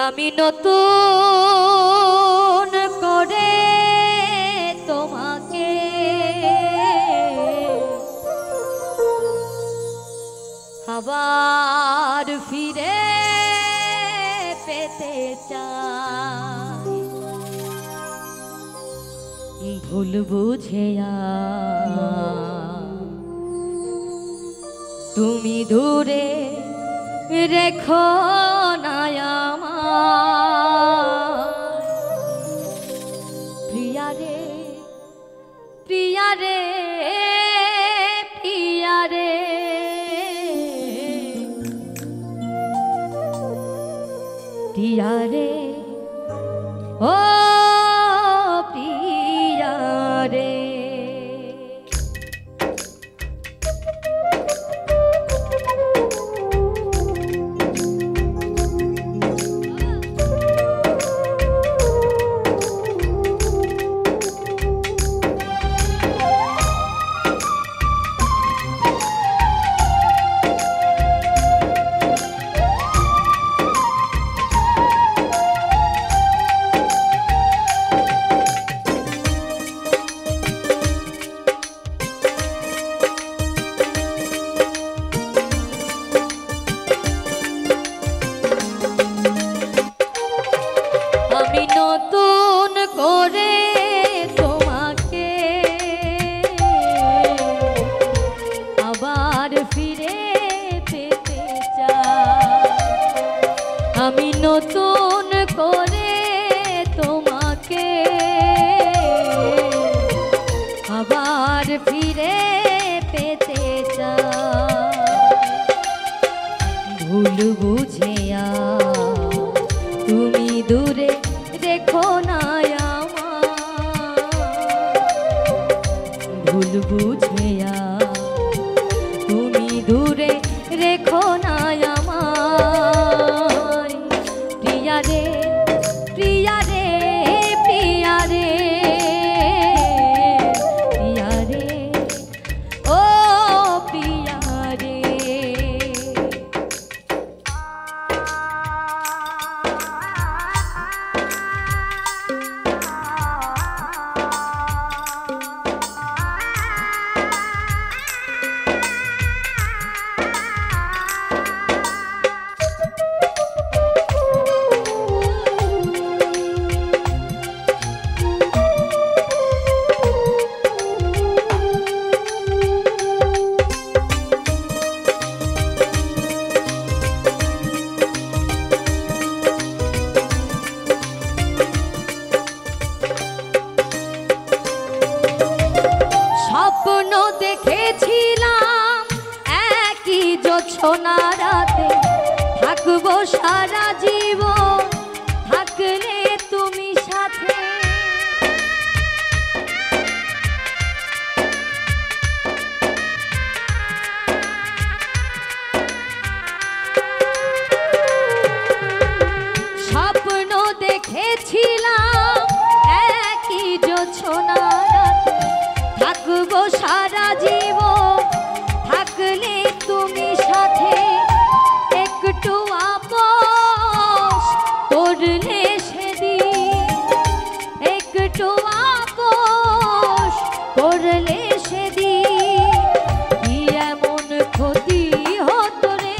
আমি নতুন করে তোমাকে আবার ফিরে পেতে চাই। ভুল বুঝে তুমি দূরে রেখো না আমায়। প্রিয়া রে প্রিয়া রে প্রিয়া রে, প্রিয়া রে ও প্রিয়া রে। নতুন করে তোমাকে আবার ফিরে পেতে চাই। আমি নতুন করে তোমাকে আবার ফিরে পেতে চাই। ভুল বুঝে তুমি দূরে দেখো না আমায়। ভুল বুঝে তুমি দূরে রেখো না আমায়। প্রিয়া রে প্রিয়া রে প্রিয়া রে, প্রিয়া রে ও প্রিয়া রে। স্বপ্ন দেখেছিলাম একই জোছনা রাতে থাকবো সারা জীবন, থাকলে তুমি সাথে। স্বপ্ন দেখেছিলাম একই জোছনা রাতে থাকবো সারা জীবন, থাকলে তুমি সাথে। একটু আপোষ করলে সেদিন, একটু আপোষ করলে সেদিন কি এমন ক্ষতি হতো রে।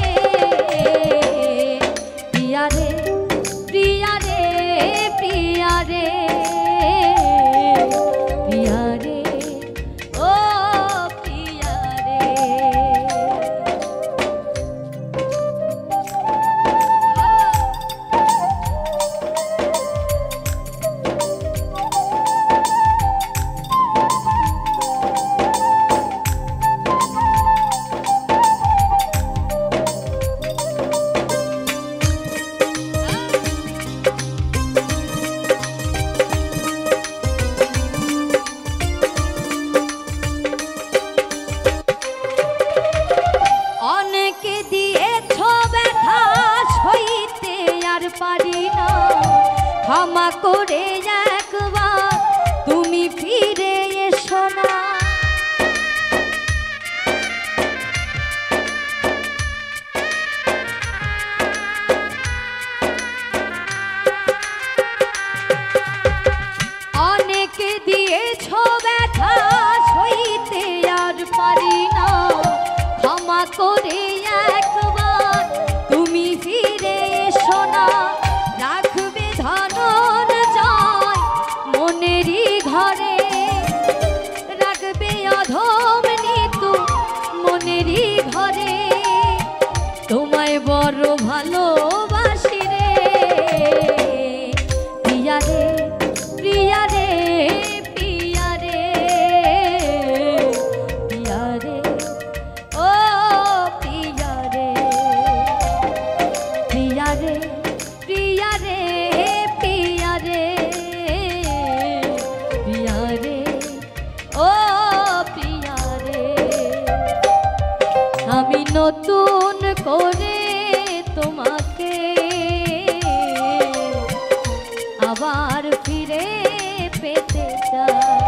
প্রিয়া রে প্রিয়া রে প্রিয়া রে, প্রিয়া রে ও প্রিয়া রে। অনেকে দিয়েছো ব্যথা সইতে আর পারি না, ক্ষমা করে একবার তুমি ফিরে এসো না। নতুন করে তোমাকে আবার ফিরে পেতে চাই।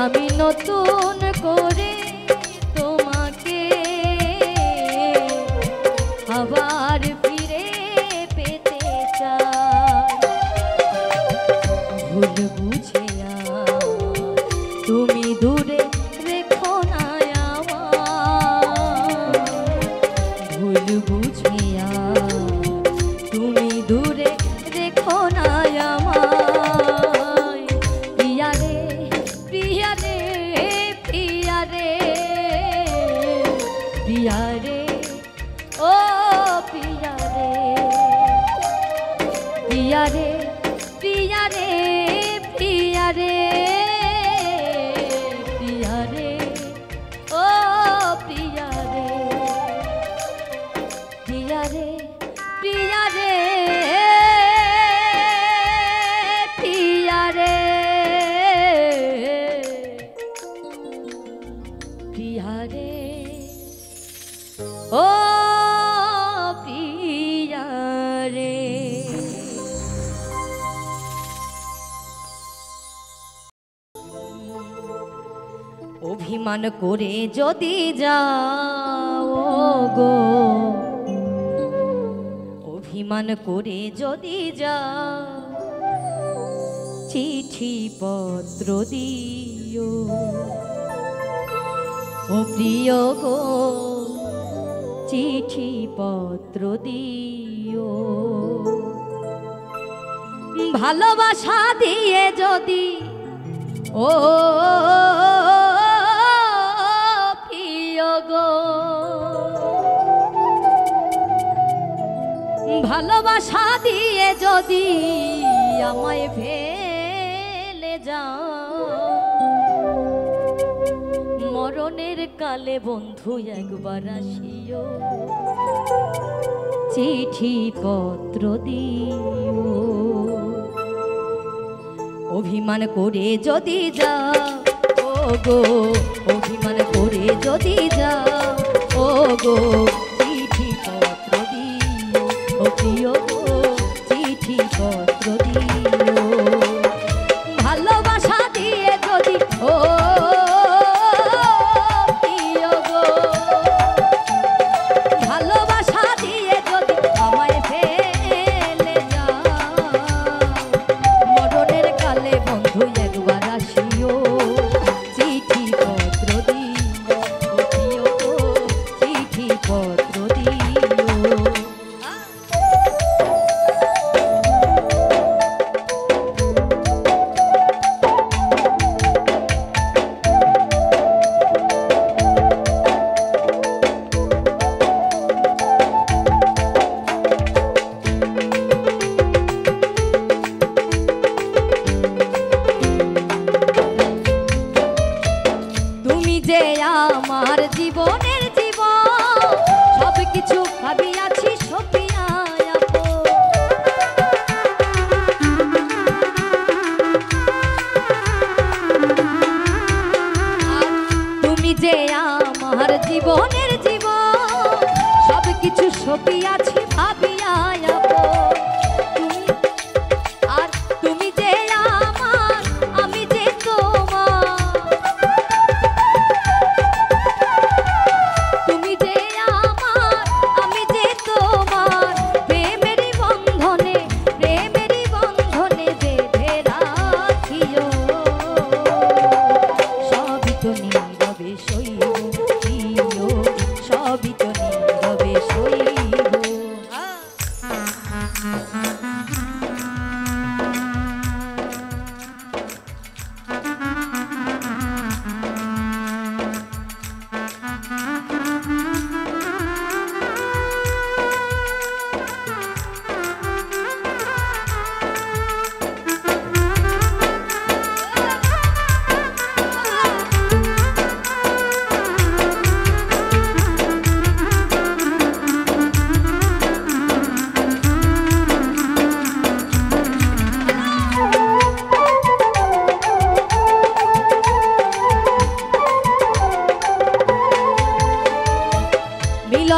আমি নতুন করে তোমাকে আবার ফিরে পেতে চাই। ভুল বুঝে তুমি দূরে রেখো না আমায়। ভুল বুঝে তুমি দূরে রেখো না আমায়। প্রিয়া রে প্রিয়া রে প্রিয়া রে প্রিয়া রে ও প্রিয়া রে প্রিয়া রে প্রিয়া রে প্রিয়া রে প্রিয়া রে ও প্রিয়া রে প্রিয়া রে প্রিয়া রে প্রিয়া রে প্রিয়া রে ও প্রিয়া রে। অভিমান করে যদি যাও গো, অভিমান করে যদি যাও, চিঠি পত্র দিও ও প্রিয় গো, চিঠি পত্র দিও। ভালোবাসা দিয়ে যদি ও প্রিয় গো, ভালোবাসা দিয়ে যদি আমায় ফেলে যাও, মরণের কালে বন্ধু একবার আসিও, চিঠি পত্র দিও। অভিমান করে যদি যাও ও গো, অভিমান করে যদি যাও ও গো, চিঠি পত্র দিও ও প্রিয় গো, চিঠি পত্র দিও। ভালোবাসা দিয়ে যদি ও প্রিয় গো, ভালোবাসা দিয়ে যদি আমায় ফেলে যাও, মরণের কালে বন্ধু একবার আসিও, চিঠি পত্র দিও ও প্রিয় গো, চিঠি পত্র দিও। তুমি যে আমার জীবনের জীবন, সব কিছু ভাবিয়াছি সপিয়া আপন। তুমি যে আমার জীবনের জীবন, সব কিছু সপিয়াছি ভাবিয়া আপন। আর তুমি যে আমার, আমি যে তোমার, তুমি যে আমার, আমি যে তোমার, প্রেমেরই বন্ধনে, প্রেমেরই বন্ধনে বেঁধে রাখিও। সবই তো নীরবে সইব প্রিয়, সবই তো নীরবে সইব।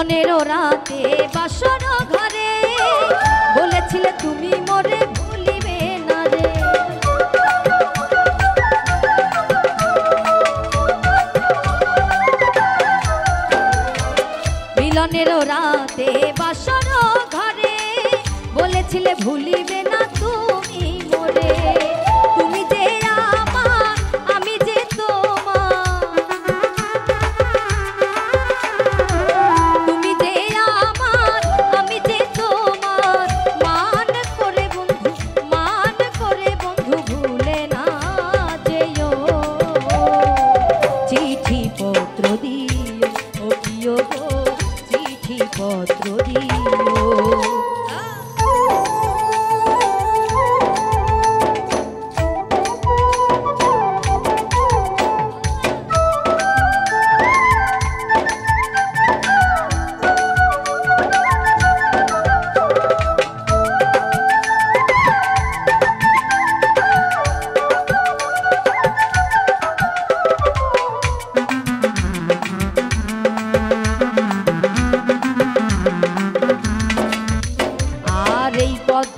মিলনেরও রাতে বাসর ঘরে বলেছিলে তুমি মোরে ভুলিবে না রে। মিলনেরও রাতে বাসর ঘরে বলেছিলে ভুলিবে না তুমি মোরে। তুমি যে আমার আমি যে তোমার, তুমি যে আমার আমি যে তোমার, মান করে বন্ধু ভুলে না যেও। চিঠি পত্র দিও ও প্রিয় গো, চিঠি পত্র দিও।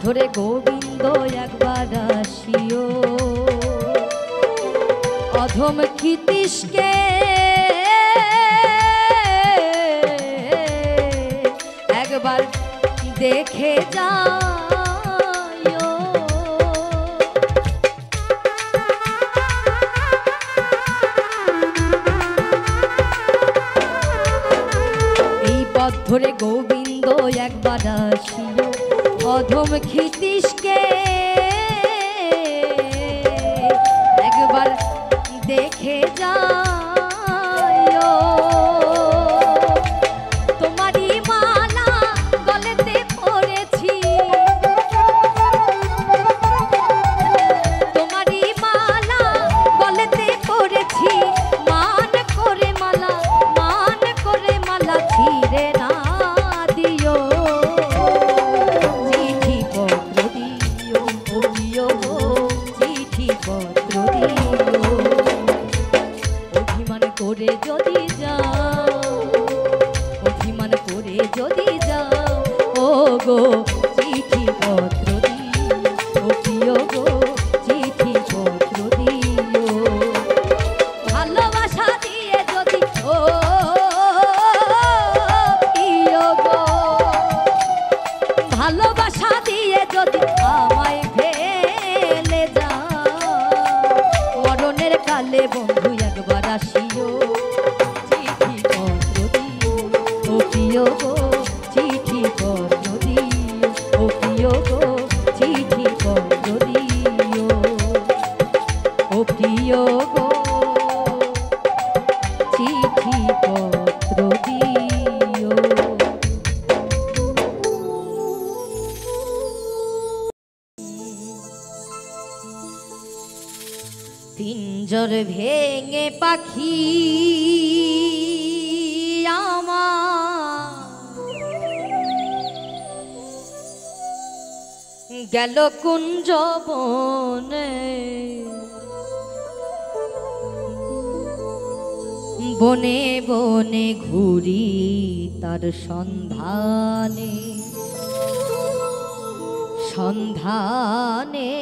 ধরে গোবিন্দ একবার আসিও, অধম ক্ষিতীশকে একবার দেখে যাও। এই পথ ধরে গোবিন্দ একবার আসিও, অধম ক্ষিতীশকে একবার দেখে যাও। তোমারই মালা গলেতে পড়েছি, তোমারই মালা গলেতে পড়েছি, মান করে মালা ছিঁড়ে না দিও। অভিমান করে যদি যাও ও গো, চিঠি পত্র দিও ও প্রিয় গো, চিঠি পত্র দিও। ভালোবাসা দিয়ে যদি ও প্রিয় গো, ভালোবাসা দিয়ে যদি আমায় ফেলে যাও, মরণের কালে বন্ধু একবার আসিও। চিঠি পত্র দিও ও প্রিয় গো, চিঠি পত্র দিও ও প্রিয় গো, চিঠি পত্র দিও ও প্রিয় গো, চিঠি পত্র দিও। পিঞ্জর ভেঙে পাখি আমার গেল কুঞ্জ বনে, বনে বনে ঘুরি তার সন্ধানে, সন্ধানে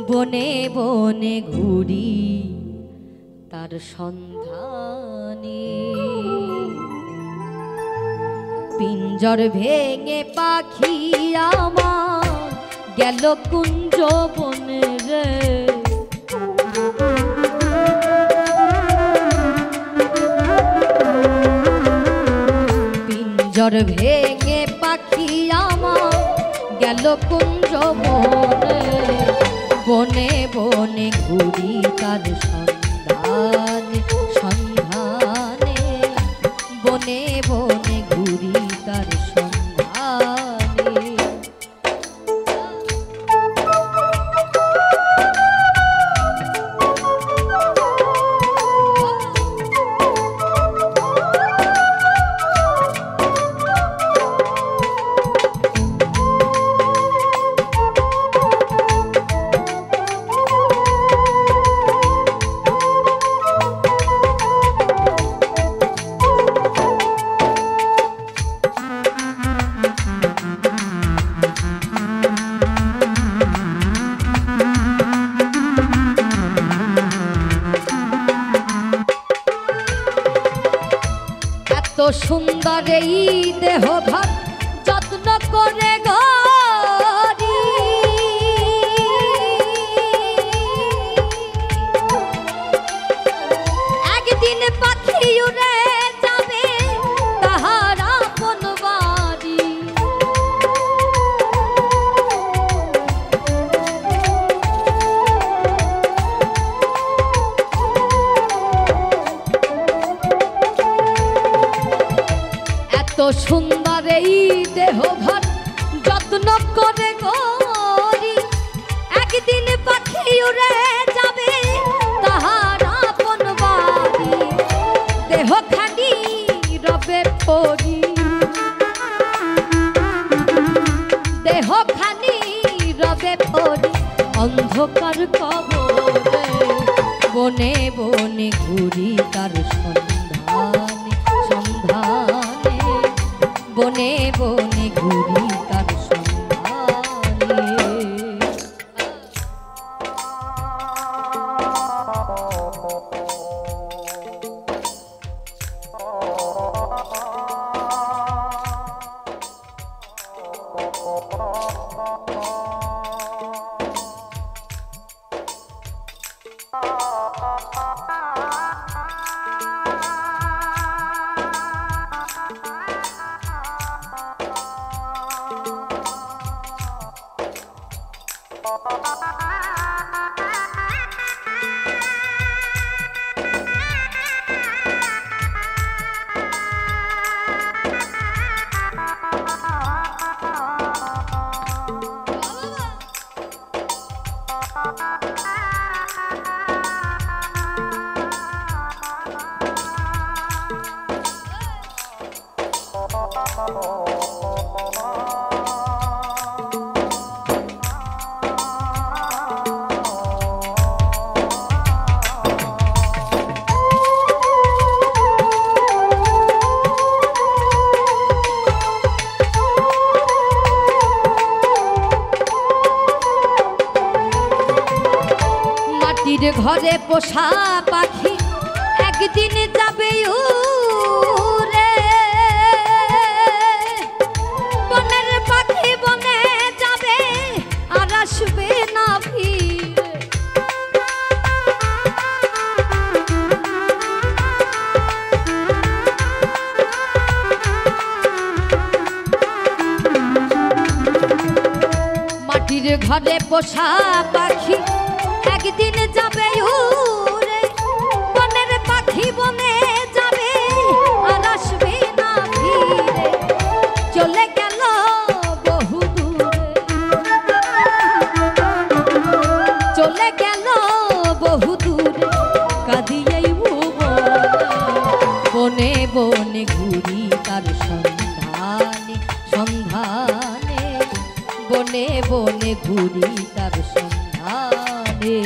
বনে বনে ঘুরি তার সন্ধানে। পিঞ্জর ভেঙে পাখি আমার গেল কুঞ্জ বনে রে, পিঞ্জর ভেঙে পাখি আমার গেল কুঞ্জ বনে, বনে বনে ঘুরি তার সন্ধানে, সন্ধানে বনে বনে ঘুরি তার সন্ধানে। সুন্দর এই দেহ ভার যত্ন করে গরি একদিন পাখি উড়ে যাবে তাহার আপন বাড়ি। এত সুন্দর এই দেহ ভার যত্ন করে গরি একদিন পাখি উড়ে যাবে তাহার আপন বাড়ি। দেহ খানি রবে পরি দেহ খানি রবে পরি অন্ধকার কবরে বনে বনে ঘুরি তার সন্ধানে সন্ধানে বনে বনে ঘুরি তার সন্ধানে। ঘরে পোষা পাখি একদিন যাবে উড়ে বনের পাখি বনে যাবে আর আসবে না ফিরে। মাটির ঘরে পোষা পাখি একদিন যাবে উড়ে বনের পাখি বনে যাবে আর আসবে না ফিরে। চলে গেল বহু দূরে চলে গেল বহু দূরে কাঁদিয়েই বনে বনে ঘুরি তার সন্ধানে সন্ধানে বনে বনে ঘুরি তার সন্ধানে।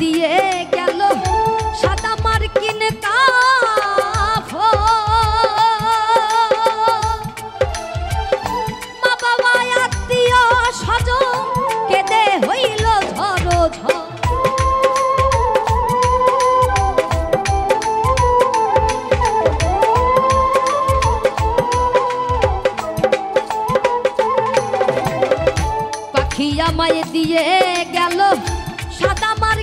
দিয়ে গেল সাদা মার্কিন মা বাবা আত্মীয় স্বজন কেঁদে হইল ঝড়ো ঝড়। পাখি আমায় দিয়ে গেল সাদা মার্কিন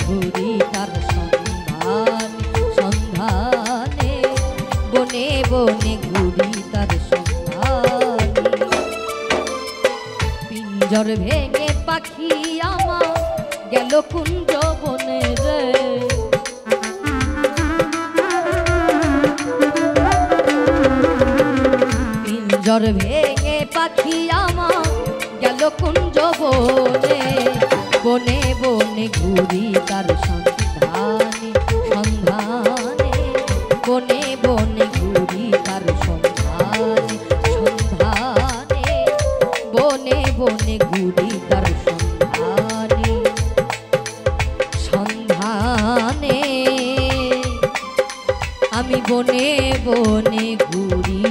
ঘুরি তার সন্ধান সন্ধানে, বনে বনে ঘুরি তার সন্ধানে। পিঞ্জর ভেঙে পাখি আমার গেল কুঞ্জ বনে রে, পিঞ্জর ভেঙে পাখি আমার গেল কুঞ্জ বনে, বনে বনে ঘুরি তার সন্ধানে সন্ধানে, বনে বনে ঘুরি তার সন্ধানে সন্ধানে, বনে বনে ঘুরি তার সন্ধানে সন্ধানে, আমি বনে বনে ঘুরি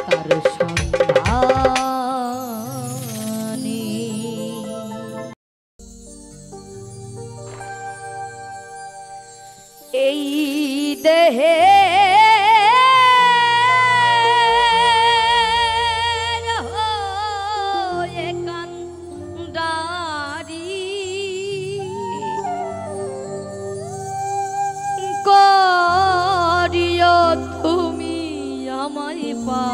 তার সন্ধানে। এই দেহে কান্ডারি করিও তুমি আমায় পা,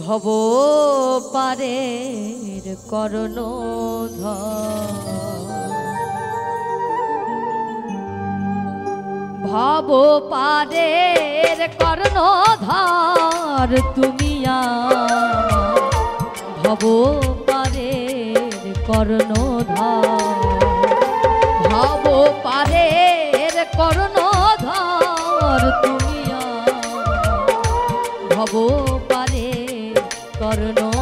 ভব পারের কর্ণধর, ভব পারের কর্ণধর তুমি আমার, ভব পারের কর্ণধর, ভব পারের কর্ণধর তুমি আমার, ভব পারের কর্ণধর।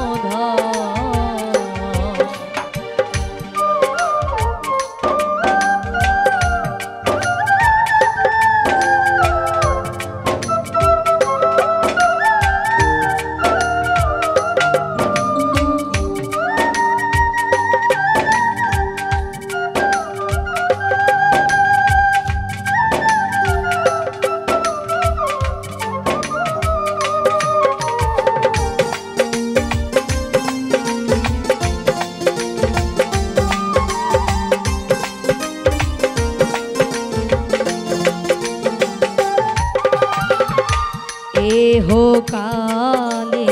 এহ কালে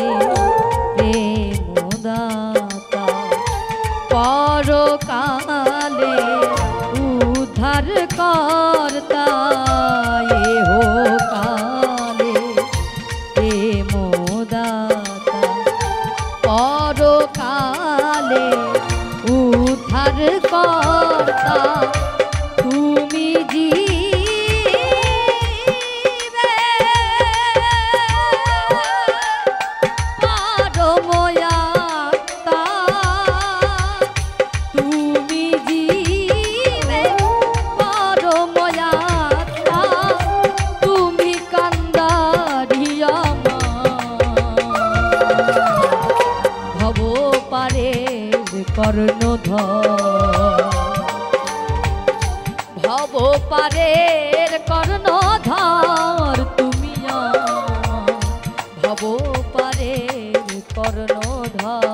প্রেমদাতা, পরকালে উদ্ধার কর্তা, এহ কালে প্রেমদাতা, পরকালে উদ্ধার কর্তা, তুমি কর্ণধর, ভব পারের কর্ণধর তুমি আমার, ভব পারের কর্ণধর।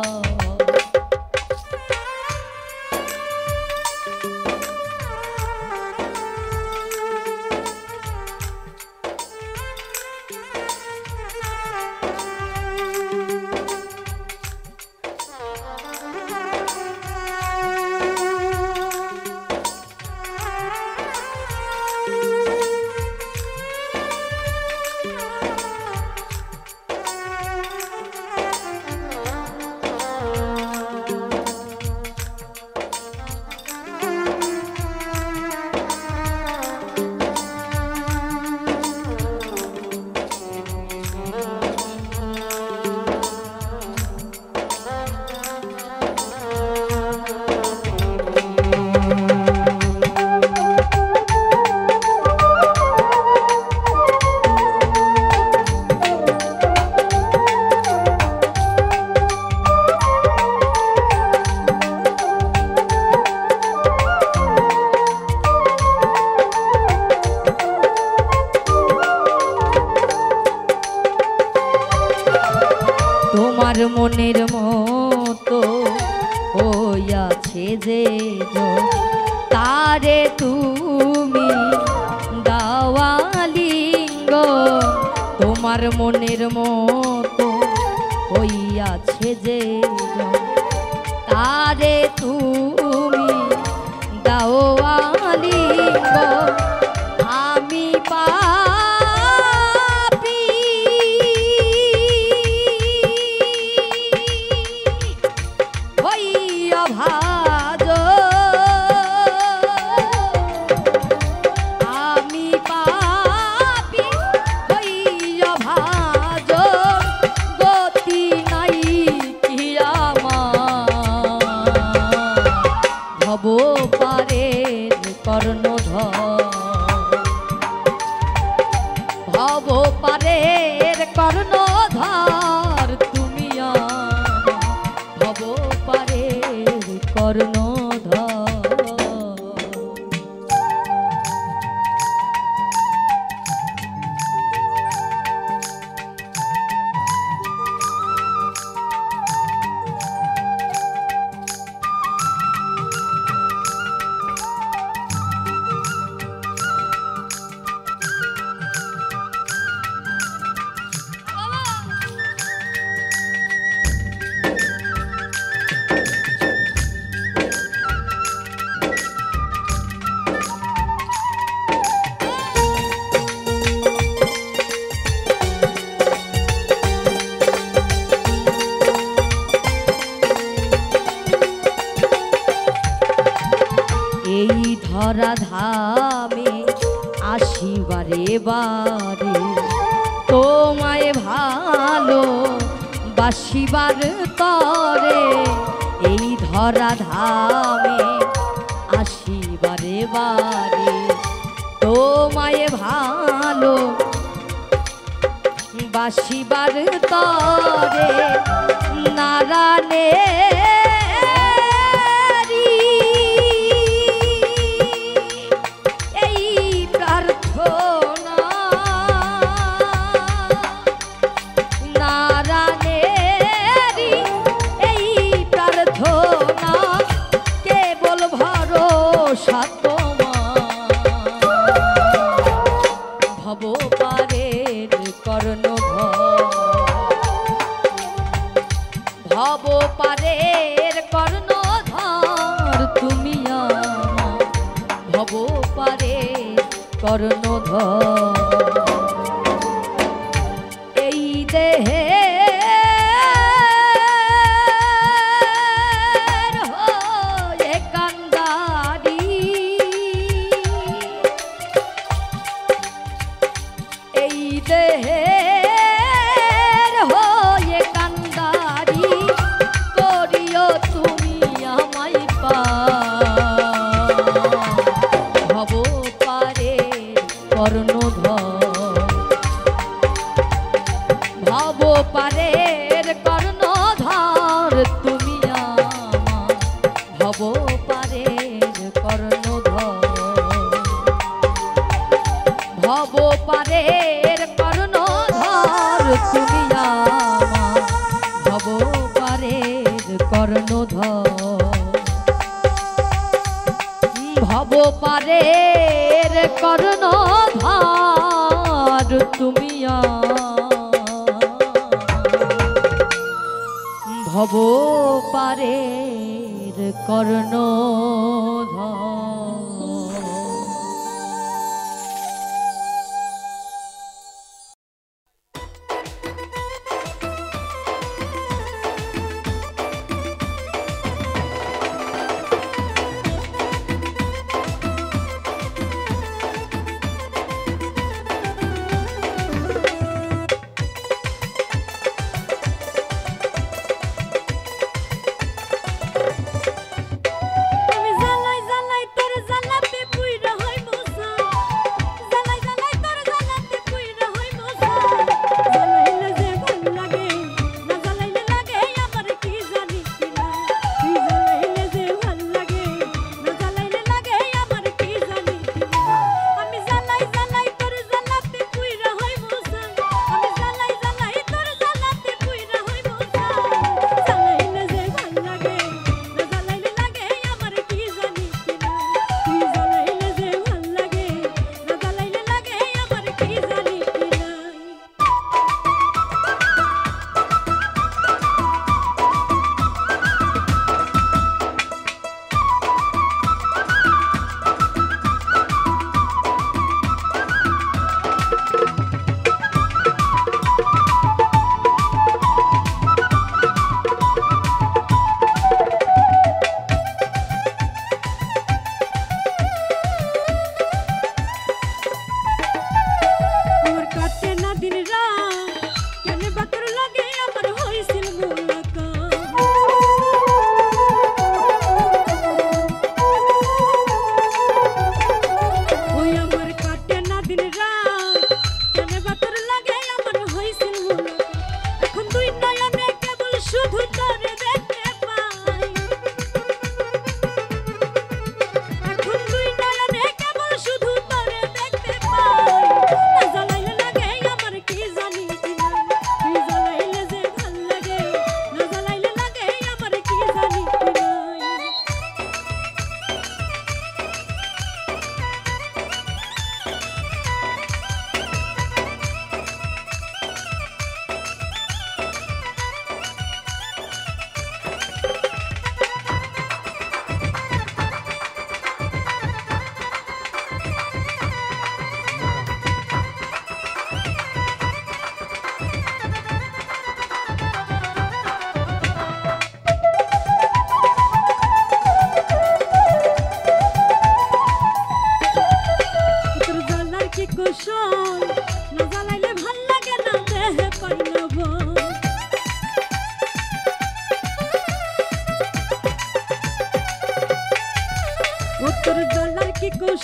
মনের মতো হইয়াছে যে জন, তারে তুমি দাওয়ালিঙ্গ। তোমার মনের মতো হইয়াছে যে জন, তারে তুমি দাওয়ালিঙ্গ। আমি পাপী হইয়া ভাজন, আমি পাপী হইয়া ভাজন, গতি নাই কি আমার। ভব পারের কর্ণধর, ভব পারের কর্ণধর তুমি আমার, ভব পারের কর্ণধর। এই ধরা ধামে আসিবারে বারে, তোমায় ভালো বাসিবার তরে। এই ধরা ধামে আসিবারে বারে, তোমায় ভালো বাসিবার তরে। নারায়ণে ভব পারের কর্ণধর তুমি আমার, ভব পারের কর্ণধর। এই দেহে হয়ে কান্দারি, এই দেহে হয়ে কান্দারি, করিও তুমি আমায় পার। ভব পারের কর্ণধর, ভব পারের কর্ণধর তুমি আমার, ভব পারের কর্ণধর। ভব পারের কর্ণধর তুমি আমার, ভব পারের কর্ণধর। ভব পারের কর্ণধর তুমি ভব পারের কর্ণধর। আমি জ্বালাই জ্বালাই তো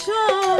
সব